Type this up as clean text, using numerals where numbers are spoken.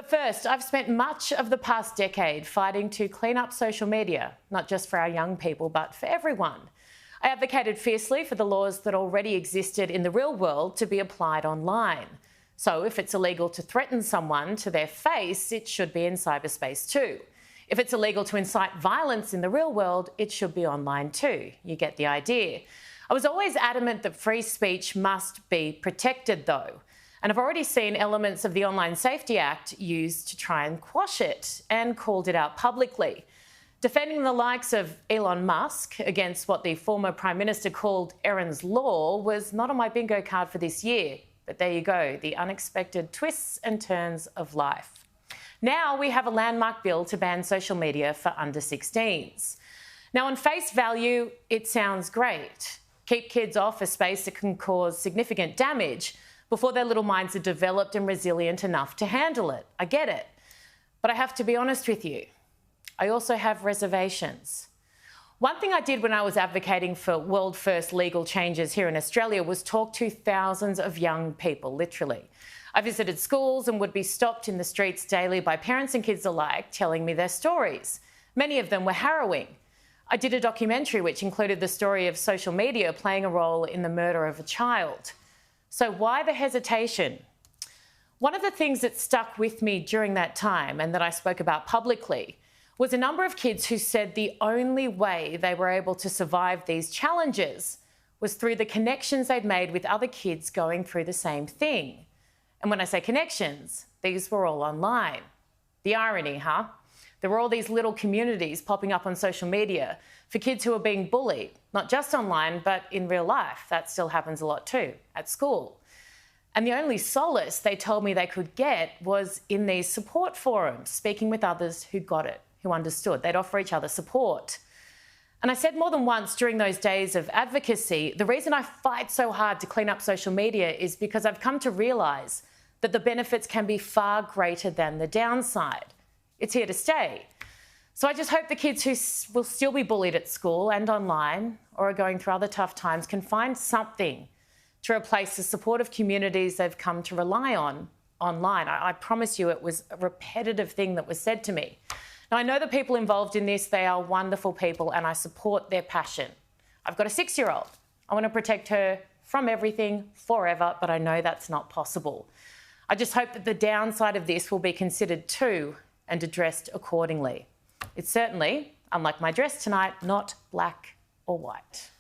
But first, I've spent much of the past decade fighting to clean up social media, not just for our young people, but for everyone. I advocated fiercely for the laws that already existed in the real world to be applied online. So if it's illegal to threaten someone to their face, it should be in cyberspace too. If it's illegal to incite violence in the real world, it should be online too. You get the idea. I was always adamant that free speech must be protected though. And I've already seen elements of the Online Safety Act used to try and quash it, and called it out publicly. Defending the likes of Elon Musk against what the former Prime Minister called Erin's Law was not on my bingo card for this year. But there you go, the unexpected twists and turns of life. Now we have a landmark bill to ban social media for under 16s. Now on face value, it sounds great. Keep kids off a space that can cause significant damage before their little minds are developed and resilient enough to handle it. I get it. But I have to be honest with you. I also have reservations. One thing I did when I was advocating for world-first legal changes here in Australia was talk to thousands of young people, literally. I visited schools and would be stopped in the streets daily by parents and kids alike telling me their stories. Many of them were harrowing. I did a documentary which included the story of social media playing a role in the murder of a child. So why the hesitation? One of the things that stuck with me during that time and that I spoke about publicly was a number of kids who said the only way they were able to survive these challenges was through the connections they'd made with other kids going through the same thing. And when I say connections, these were all online. The irony, huh? There were all these little communities popping up on social media for kids who are being bullied, not just online, but in real life. That still happens a lot too, at school. And the only solace they told me they could get was in these support forums, speaking with others who got it, who understood. They'd offer each other support. And I said more than once during those days of advocacy, the reason I fight so hard to clean up social media is because I've come to realise that the benefits can be far greater than the downside. It's here to stay. So I just hope the kids who will still be bullied at school and online or are going through other tough times can find something to replace the supportive communities they've come to rely on online. I promise you it was a repetitive thing that was said to me. Now, I know the people involved in this, they are wonderful people and I support their passion. I've got a 6-year-old. I want to protect her from everything forever, but I know that's not possible. I just hope that the downside of this will be considered too and addressed accordingly. It's certainly, unlike my dress tonight, not black or white.